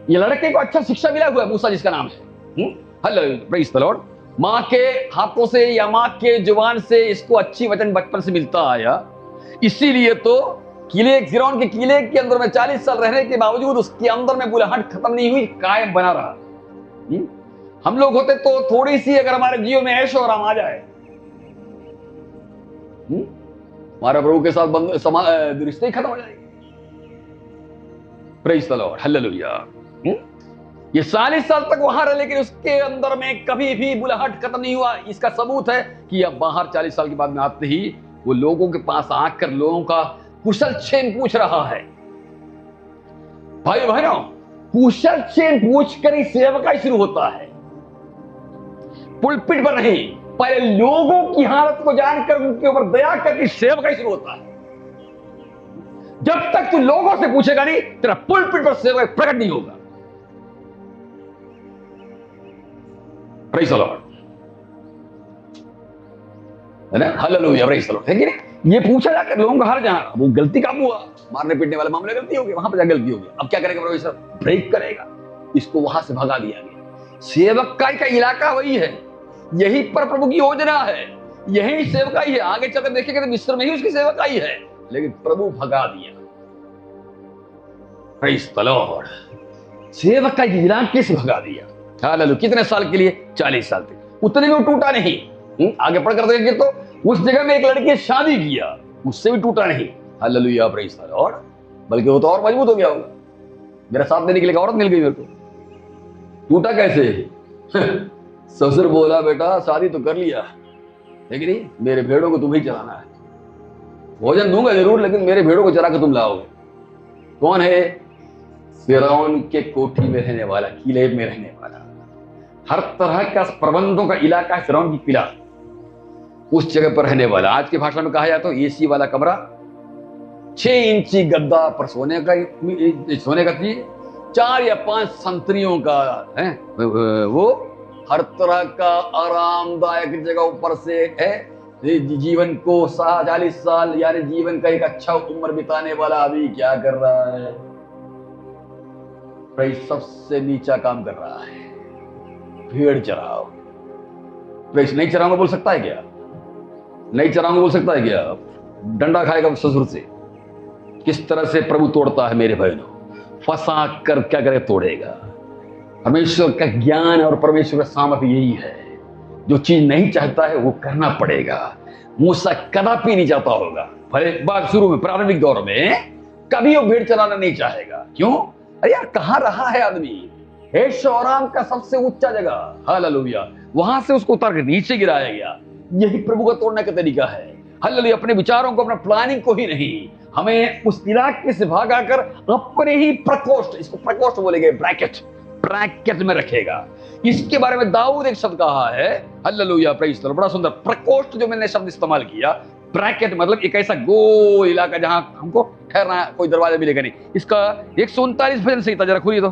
ये लड़के को अच्छा शिक्षा मिला हुआ है, मूसा जिसका नाम है। Hello, praise the Lord. मां के हाथों से या मां के जुबान से इसको अच्छी वचन बचपन से मिलता आया। इसीलिए तो किले, फिरौन के किले के अंदर में 40 साल रहने के बावजूद उसके अंदर में बुलाहट खत्म नहीं हुई, कायम बना रहा। हम लोग होते तो थोड़ी सी अगर हमारे जीवन में ऐश और आराम आ जाए, हमारा प्रभु के साथ रिश्ते ही खत्म हो जाएंगे। Praise the Lord, hallelujah. ये 40 साल तक वहां रहे, लेकिन उसके अंदर में कभी भी बुलाहट खत्म नहीं हुआ। इसका सबूत है कि अब बाहर 40 साल के बाद में आते ही वो लोगों के पास आकर लोगों का कुशल क्षेम पूछ रहा है। भाई बहनों, कुशल क्षेम पूछकर ही सेवकाई शुरू होता है, पुलपिट पर नहीं। पहले लोगों की हालत को जानकर उनके ऊपर दया करके सेवकाई शुरू होता है। जब तक तू लोगों से पूछेगा नहीं, तेरा पुलपिट पर सेवकाई प्रकट नहीं होगा। प्रेज़ द लॉर्ड, है ना, हालेलुया, प्रेज़ द लॉर्ड, है कि नहीं? ये पूछा जाकर लोगों का हर जहां, वो गलती कब हुआ, मारने पीटने वाले मामले गलती हो गई, वहां पर जा गलती हो गई, अब क्या करेगा परमेश्वर? ब्रेक करेगा, इसको वहां से भगा दिया गया। सेवकाई का इलाका वही है, यही पर प्रभु की योजना है, यही सेवकाई है। आगे चलकर देखेंगे तो मिस्र में ही उसकी सेवकाई है, लेकिन प्रभु भगा दिया। प्रेज़ द लॉर्ड, सेवकाई के इलाके से भगा दिया। हालेलुया, कितने साल के लिए? 40 साल तक। उतने में वो टूटा नहीं। आगे पढ़कर देखेंगे तो उस जगह में एक लड़की शादी किया, उससे भी टूटा नहीं। हालेलुया, प्रेज़ द लॉर्ड, बल्कि वो तो और मजबूत हो गया होगा। मेरा साथ देने के लिए औरत मिल गई मेरे को। टूटा कैसे? ससुर बोला बेटा शादी तो कर लिया, लेकिन नहीं, मेरे भेड़ों को तुम्हें चलाना है। भोजन दूंगा जरूर, लेकिन मेरे भेड़ों को चरा के तुम लाओगे। कौन है? फिरौन के कोठी में रहने वाला, किले में रहने वाला, हर तरह का प्रबंधों का इलाका, फिरौन की किला, उस जगह पर रहने वाला। आज की भाषा में कहा जाए तो एसी वाला कमरा, 6 इंची गद्दा पर सोने का चीज, 4 या 5 संतरियों का है, वो हर तरह का आरामदायक जगह ऊपर से है। जीवन को 40 साल यानी जीवन का एक अच्छा उम्र बिताने वाला अभी क्या कर रहा है? भाई सबसे नीचा काम कर रहा है, भेड़ चराओ। भाई नहीं चराऊंगा बोल सकता है क्या? नहीं चराऊंगा बोल सकता है क्या? डंडा खाएगा ससुर से। किस तरह से प्रभु तोड़ता है मेरे बहनों, फंसा कर क्या करे तोड़ेगा। परमेश्वर का ज्ञान और परमेश्वर का सामर्थ्य यही है, जो चीज नहीं चाहता है वो करना पड़ेगा। मूसा कदापि नहीं चाहता होगा, भले बात शुरू में प्रारंभिक दौर में कभी वो भेड़ चलाना नहीं चाहेगा। क्यों? अरे यार कहां रहा है आदमी? हेशोराम का सबसे ऊंचा जगह, हालेलुया, वहां से उसको उतार के नीचे गिराया गया। यही प्रभु का तोड़ने का तरीका है। हालेलुया, अपने विचारों को, अपना प्लानिंग को ही नहीं, हमें उस इलाके से भागाकर अपने ही प्रकोष्ठ, इसको प्रकोष्ठ बोलेंगे, ब्रैकेट में रखेगा। इसके बारे में दाऊद एक शब्द कहा है, हालेलुया, प्रेज़ द लॉर्ड, बड़ा सुंदर। प्रकोष्ठ जो मैंने शब्द इस्तेमाल किया, ब्रैकेट मतलब एक ऐसा गोल इलाका जहां हमको ठहरना, कोई दरवाजा मिलेगा नहीं। इसका 139 भजन संहिता जरा खोलिए तो,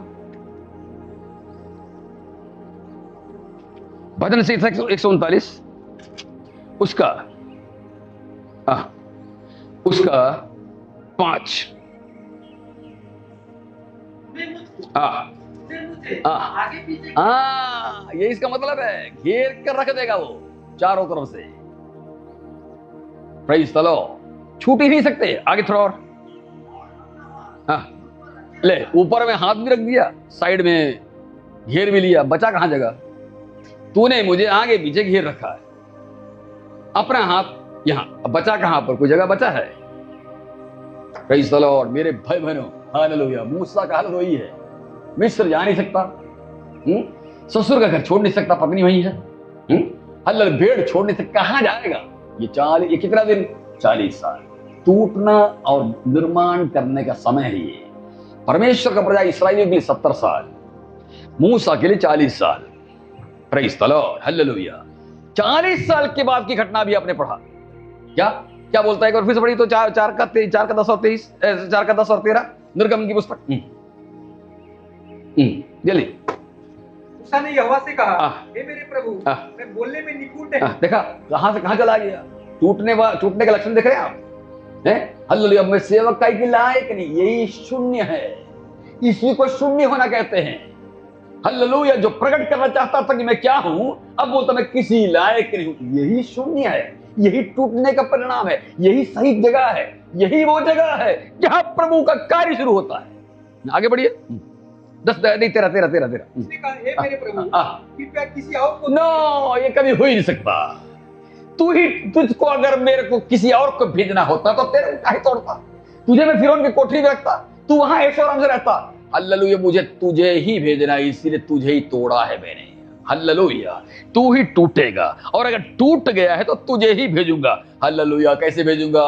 भजन संहिता 139 उसका 5 ये इसका मतलब है, घेर कर रख देगा वो चारों तरफ से। प्रेज़ द लॉर्ड, छूट ही नहीं सकते। आगे थोड़ा और, ले ऊपर में हाथ भी रख दिया, साइड में घेर भी लिया, बचा कहां जगह? तूने मुझे आगे पीछे घेर रखा है, अपना हाथ यहां, बचा कहां पर? कोई जगह बचा है? प्रेज़ द लॉर्ड, मेरे भाई बहनों, हालेलुया, मूसा का हाल वही है। मिस्र जा नहीं सकता, ससुर का घर छोड़ नहीं सकता, पत्नी वही है, हालेलुया, भेड़ छोड़ नहीं सकता, कहां जाएगा? ये कितना दिन? 40 साल। टूटना और निर्माण करने का समय ही है। परमेश्वर का प्रजा इस्राएलियों के लिए 70 साल, मूसा के लिए 40 साल। Praise the Lord, hallelujah. 40 साल के बाद की घटना भी आपने पढ़ा। क्या बोलता है? एक बार फिर से पढ़ी तो 4 का 10 और 23, 4 का 10 और 13, निर्गम की पुस्तक। जल्दी। मूसा ने यहोवा से कहा, हे मेरे प्रभु, मैं बोलने में निपुण हूं। देखा कहां से कहां चला गया? टूटने का लक्षण देख रहे हैं आप? हालेलुया, मैं सेवकाई के लायक नहीं, यही शून्य है, इसी को शून्य होना कहते हैं। हालेलुया, जो प्रकट करना चाहता था कि मैं क्या हूं, अब बोलता मैं किसी लायक नहीं हूं, यही शून्य है, यही टूटने का परिणाम है, यही सही जगह है, यही वो जगह है जहां प्रभु का कार्य शुरू होता है। आगे बढ़िए, 10 नहीं 13। उसने कहा, हे मेरे प्रभु, कृपया किसी और को। नो, ये कभी हो ही नहीं सकता। तुझको अगर मेरे को किसी और को भेजना होता तो तेरे को काहे तोड़ता? तुझे मैं फिरौन की कोठरी में रखता, तू वहां ऐशो-आराम से रहता। हालेलुया, मुझे तुझे ही भेजना, इसीलिए तुझे ही तोड़ा है मैंने। हालेलुया, तू ही टूटेगा, और अगर टूट गया है तो तुझे ही भेजूंगा। हालेलुया, कैसे भेजूंगा?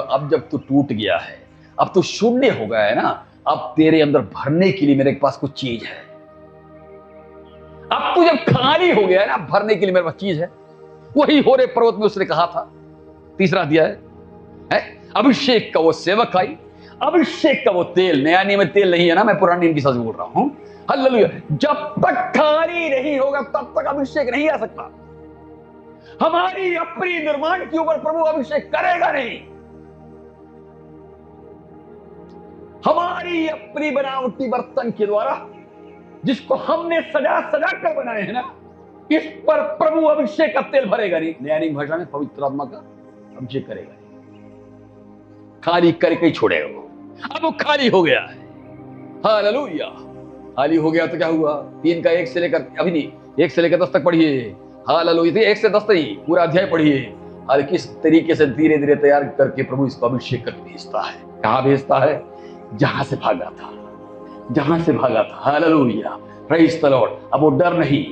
अब जब तू टूट गया है, अब तू शून्य हो गया है ना, अब तेरे अंदर भरने के लिए मेरे पास कुछ चीज है। अब तू जब खाली हो गया है ना, भरने के लिए मेरे पास चीज है। वही होरे पर्वत में उसने कहा था, 3 अध्याय है, अभिषेक का वो सेवक आई, अभिषेक का वो तेल, नया नियम में तेल नहीं है ना, मैं पुराने नियम की सच बोल रहा हूं। हालेलुया। जब तक खाली नहीं होगा तब तक अभिषेक नहीं आ सकता। हमारी अपनी निर्माण के ऊपर प्रभु अभिषेक करेगा नहीं। हमारी अपनी बनावटी बर्तन के द्वारा जिसको हमने सजा सजा कर बनाए हैं ना, इस पर प्रभु अभिषेक का तेल भरेगा नहीं। नई भाषा में पवित्र आत्मा का अभिषेक करेगा नहीं, खाली करके ही छोड़ेगा वो। अब वो खाली हो गया है। हालेलुया। खाली हो गया तो क्या हुआ? 3 का 1 से लेकर, अभी नहीं, 1 से लेकर 10 तक पढ़िए। हालेलुया। 1 से 10 नहीं, पूरा अध्याय पढ़िए। और किस तरीके से धीरे धीरे तैयार करके प्रभु इसको अभिषेक करके भेजता है। कहां भेजता है? जहां से भागा था, जहां से भागा था। Hallelujah, praise the Lord. अब वो डर नहीं,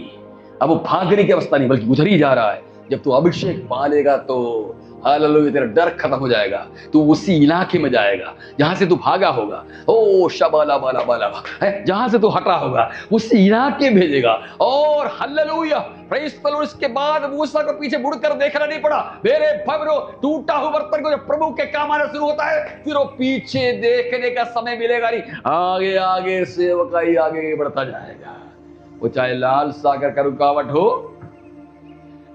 अब वो भागने की अवस्था नहीं, बल्कि गुजर ही जा रहा है। जब तू अभिषेक पा लेगा तो हालेलुया तेरा डर खत्म हो जाएगा। तू उसी इलाके में जाएगा जहां से तू भागा होगा। ओ शबाला बाला बाला, जहां से तू हटा होगा उसी इलाके में भेजेगा। और हालेलुया, प्रेज़ द लॉर्ड। इसके बाद मूसा को पीछे मुड़कर देखना नहीं पड़ा। मेरे भवरो, टूटा हुआ बर्तन को जब प्रभु के काम आना शुरू होता है, फिर वो पीछे देखने का समय मिलेगा नहीं। आगे आगे सेवकाई आगे बढ़ता जाएगा। वो चाहे लाल सागर का रुकावट हो,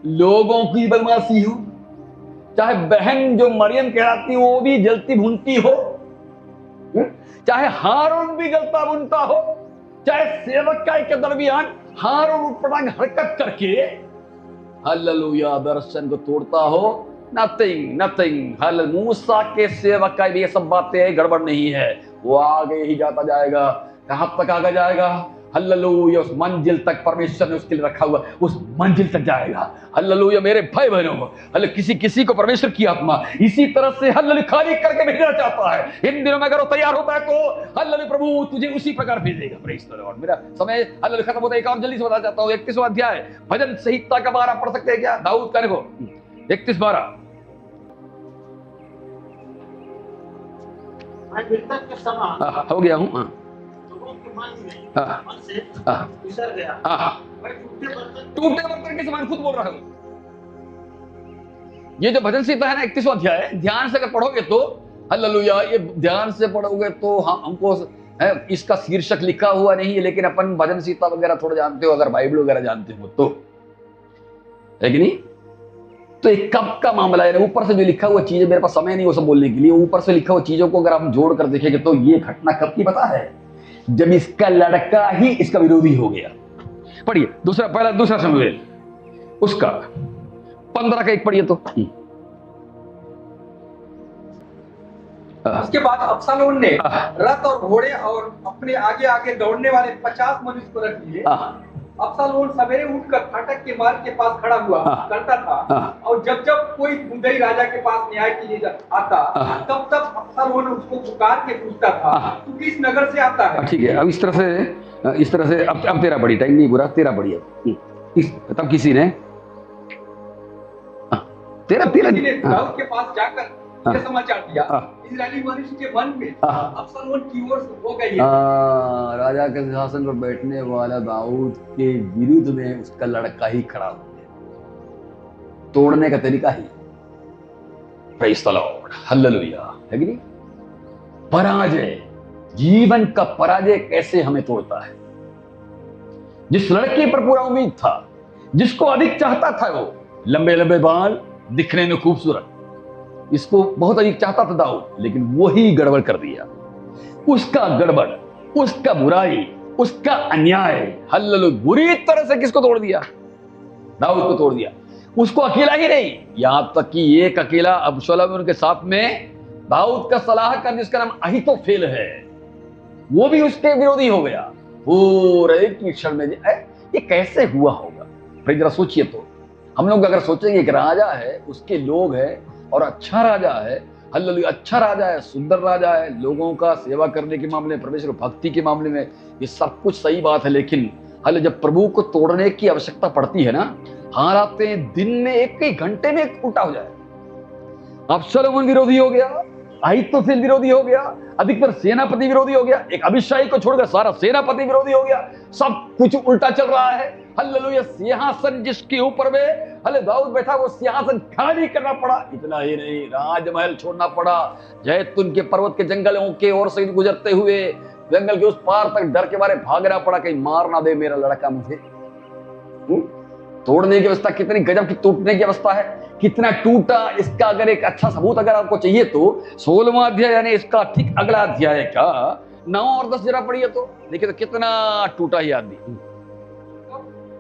लोगों की बदमाशी हो, चाहे बहन जो मरियम कहलाती वो भी जलती भूनती हो, चाहे हारून भी जलता भूनता हो, चाहे सेवकाई के दरमियान हारून उटपटांग हरकत करके हालेलुया दर्शन को तोड़ता हो, नथिंग नथिंग। हालेलुया। मूसा के सेवकाई भी ये सब बातें गड़बड़ नहीं है। वो आगे ही जाता जाएगा। कहां तक आगे जाएगा? हालेलुया, उस मंजिल तक परमेश्वर ने उसके लिए रखा हुआ, उस मंजिल तक जाएगा। हालेलुया मेरे भाई बहनों, हालेलुया किसी किसी को परमेश्वर की आत्मा इसी तरह से हालेलुया खाली करके भेजना चाहता है। इन दिनों में अगर वो तैयार होता है तो हालेलुया प्रभु तुझे उसी प्रकार भेजेगा। Praise the Lord. मेरा समय हालेलुया खत्म होता है, एक और जल्दी से बता चाहता हूं। 31वां अध्याय भजन संहिता का 12 पढ़ सकते हैं क्या? दाऊद का देखो 31-12। हो गया हूं। टूटे बर्तन के समान खुद बोल रहा हूं। ये जो भजन संहिता है ना 31वां अध्याय है, ध्यान से अगर पढ़ोगे तो हालेलुया, ये ध्यान से पढ़ोगे तो हमको इसका शीर्षक लिखा हुआ नहीं है, लेकिन अपन भजन संहिता वगैरह थोड़ा जानते हो, अगर बाइबल वगैरह जानते हो तो, है कि नहीं? तो एक कब का मामला है। ऊपर से जो लिखा हुआ चीज, मेरे पास समय नहीं वो सब बोलने के लिए, ऊपर से लिखा हुआ चीजों को अगर हम जोड़ कर देखेंगे तो ये घटना कब की पता है? जब इसका लड़का ही इसका विरोधी हो गया। पढ़िए दूसरा शमूएल उसका 15 का 1 पढ़िए तो। उसके बाद अब्शालोम ने रथ और घोड़े और अपने आगे आगे दौड़ने वाले 50 मनुष्य को रख लिए। अब्शालोम सवेरे उठकर फाटक के मार्ग के पास खड़ा हुआ करता था, और जब जब कोई मुद्दई राजा के पास न्याय के लिए आता तब तब अब्शालोम उसको पुकार के पूछता था, तू किस नगर से आता है? ठीक है, अब इस तरह से अब तेरा बड़ी टाइम नहीं बुरा, तेरा बड़ी तब किसी ने दाऊद के पास जाकर ये समाचार दिया, इस्राएली मनुष्य के मन में अब्शालोम की ओर हो गई है। राजा के सिंहासन पर बैठने वाला दाऊद के विरुद्ध में उसका लड़का ही खड़ा हो गया। तोड़ने का तरीका ही, प्रेज़ द लॉर्ड, हालेलुया, है कि नहीं? पराजय, जीवन का पराजय कैसे हमें तोड़ता है। जिस लड़के पर पूरा उम्मीद था, जिसको अधिक चाहता था, वो लंबे लंबे बाल, दिखने में खूबसूरत, इसको बहुत अधिक चाहता था दाऊद, लेकिन वही गड़बड़ कर दिया। उसका गड़बड़, उसका बुराई, उसका अन्याय, हालेलुया बुरी तरह से किसको तोड़ दिया? दाऊद को तोड़ दिया। उसको अकेला ही नहीं, यहां तक कि एक अकेला अब्शालोम के साथ में दाऊद का सलाहकार जिसका नाम अहीतोफेल है, वो भी उसके विरोधी हो गया। पूरे की क्षण में ये कैसे हुआ होगा? फिर जरा सोचिए तो। हम लोग अगर सोचेंगे कि राजा है, उसके लोग है और अच्छा राजा है, हालेलुया अच्छा राजा है, सुंदर राजा है, लोगों का सेवा करने के मामले में, परमेश्वर भक्ति के मामले में ये सब कुछ सही बात है, लेकिन हालेलुया जब प्रभु को तोड़ने की आवश्यकता पड़ती है ना, हालात दिन में एक ही घंटे में उल्टा हो जाए। अब्शालोम विरोधी हो गया, अहीतोफेल विरोधी हो गया, अधिकतर सेनापति विरोधी हो गया, एक अभिषाई को छोड़कर सारा सेनापति विरोधी हो गया, सब कुछ उल्टा चल रहा है। हालेलुया सिंहासन जिसके ऊपर में हले दाऊद बैठा, वो सिंहासन खाली करना पड़ा। इतना ही नहीं, राजमहल छोड़ना पड़ा, जैतून के पर्वत के जंगलों के ओर से गुजरते हुए जंगल के उस पार तक डर के मारे भागना पड़ा, कहीं मार ना दे मेरा लड़का मुझे। तोड़ने की अवस्था कितनी गजब की, टूटने की अवस्था है, कितना टूटा। इसका अगर एक अच्छा सबूत अगर आपको चाहिए तो 16वां अध्याय यानी इसका ठीक अगला अध्याय का 9 और 10 जरा पढ़िए तो देखिए तो कितना टूटा ही आदमी।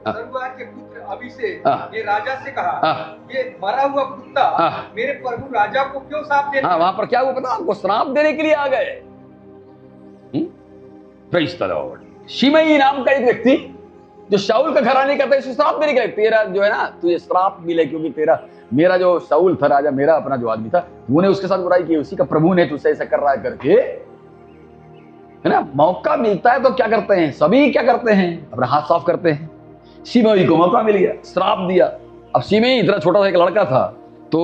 सर्वहार के पुत्र अभिषेक हाँ। ये राजा से कहा, हाँ। ये मरा हुआ कुत्ता हाँ। मेरे प्रभु राजा को क्यों साथ देता हाँ, वहां पर क्या हुआ पता आपको, श्राप देने के लिए आ गए। Praise the Lord. शिमई नाम का एक व्यक्ति जो शाऊल का घराने का था, इसे श्राप देने के लिए, तेरा जो है ना तुझे श्राप मिले क्योंकि तेरा मेरा जो शाऊल था राजा, मेरा अपना जो आदमी था, तूने उसके साथ बुराई की, उसी का प्रभु ने तुझसे ऐसा कर रहा है करके, है ना। मौका मिलता है तो क्या करते हैं, सभी क्या करते हैं, अपना हाथ साफ करते हैं। शिमई को मौका मिल गया, श्राप दिया। अब शिमई इतना छोटा सा एक लड़का था, तो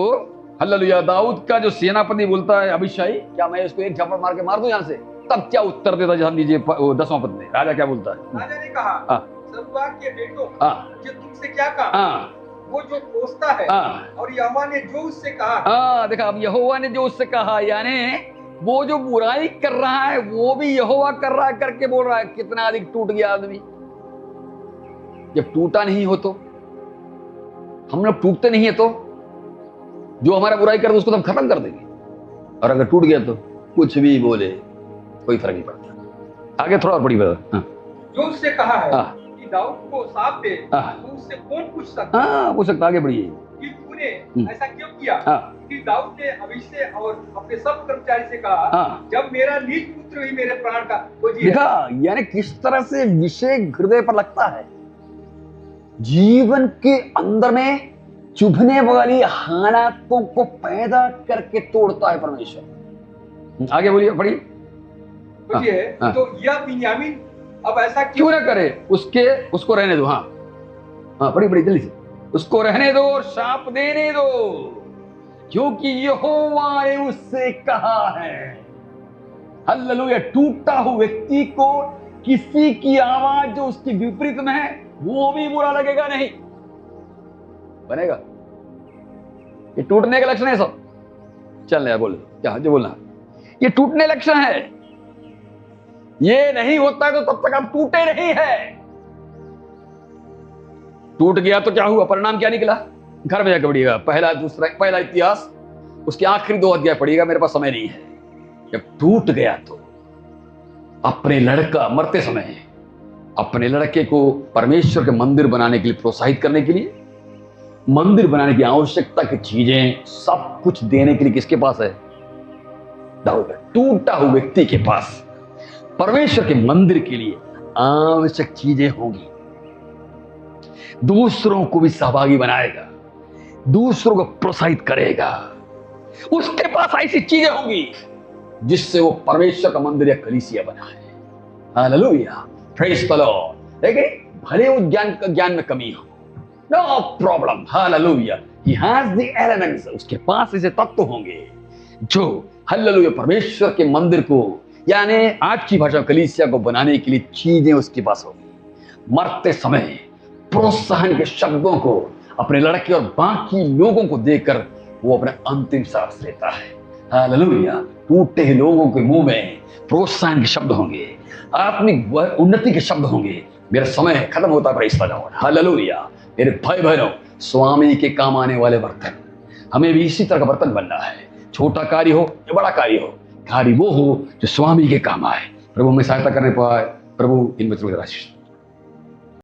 हालेलुया, दाऊद का जो सेनापति बोलता है अभिषाई, क्या मैं इसको एक झपट मार के मार दूं यहां से, तब क्या उत्तर देता, ध्यान दीजिए 10वां पद में राजा क्या बोलता है। राजा ने कहा, हाँ। सर्वहार के बेटों, हाँ। मुझे तुमसे क्या कहा, हाँ, वो जो कोसता है, हाँ। और यहोवा ने जो उससे कहा, हाँ, देखा, अब यहोवा ने जो उससे कहा, यानी वो जो बुराई कर रहा है वो भी यहोवा कर रहा है करके बोल रहा है। कितना अधिक टूट गया आदमी। जब टूटा नहीं हो तो, हम लोग टूटते नहीं है तो जो हमारा बुराई कर दे उसको तो हम खत्म कर देंगे, और अगर टूट गया तो कुछ भी बोले कोई फर्क नहीं पड़ता। आगे थोड़ा और बड़ी बात। हाँ। जो उससे कहा है हाँ। कि दाऊद को साथ दे, हाँ। तो उससे कौन पूछ सकता हाँ, पूछ सकता, आगे बढ़िए। कि तूने ऐसा क्यों किया। हाँ। फिर दाऊद ने अभिषेक और अपने सब कर्मचारी से कहा, हाँ। जब मेरा निज पुत्र ही मेरे प्राण का खोजी है। देखा, यानी किस तरह से विषय हृदय पर लगता है, जीवन के अंदर में चुभने वाली हालातों को पैदा करके तोड़ता है परमेश्वर। आगे बोलिए, पढ़िए। खोजिए, हाँ। तो यह बिन्यामीन अब ऐसा क्यों ना करे, उसको रहने दो। हाँ हाँ, बड़ी बड़ी जल्दी से, उसको रहने दो और शाप देने दो, क्योंकि यहोवा ने उससे कहा है। हालेलुया। टूटा हुआ व्यक्ति को किसी की आवाज जो उसकी विपरीत में है वो भी बुरा लगेगा नहीं, बनेगा। ये टूटने का लक्षण है सब। चल यार, बोल क्या जो बोलना, ये टूटने लक्षण है। ये नहीं होता है तो तब तक आप टूटे नहीं है। टूट गया तो क्या हुआ, परिणाम क्या निकला, घर में जाकर पढ़िएगा, पहला इतिहास उसके आखिरी 2 अध्याय पढ़िएगा, मेरे पास समय नहीं है। जब टूट गया तो अपने लड़का मरते समय अपने लड़के को परमेश्वर के मंदिर बनाने के लिए प्रोत्साहित करने के लिए, मंदिर बनाने की आवश्यकता की चीजें सब कुछ देने के लिए किसके पास है, दाऊद। टूटा हुआ व्यक्ति के पास परमेश्वर के मंदिर के लिए आवश्यक चीजें होंगी, दूसरों को भी सहभागी बनाएगा, दूसरों को प्रोत्साहित करेगा। उसके पास ऐसी चीजें होंगी जिससे वो परमेश्वर का मंदिर या कलीसिया बनाए। Hallelujah, praise the lord. लेकिन भले उस ज्ञान में कमी हो, no problem, hallelujah, he has the elements, उसके पास ऐसे तत्व होंगे जो हालेलुया परमेश्वर के मंदिर को यानी आज की भाषा कलीसिया को बनाने के लिए चीजें उसके पास होंगी। मरते समय प्रोत्साहन के शब्दों को अपने लड़के और बाकी लोगों को देकर वो अपने अंतिम सांस लेता है। हालेलुया। टूटे हुए लोगों के मुंह में प्रोत्साहन के शब्द होंगे, आत्मिक उन्नति के शब्द होंगे। मेरा समय खत्म होता है, प्रेज़ द लॉर्ड। हालेलुया। मेरे भाई बहनों, स्वामी के काम आने वाले बर्तन, हमें भी इसी तरह का बर्तन बनना है। छोटा कार्य हो या बड़ा कार्य हो, कार्य वो हो जो स्वामी के काम आए। प्रभु में सहायता करने पाए। प्रभु इन बच्चों की आशीष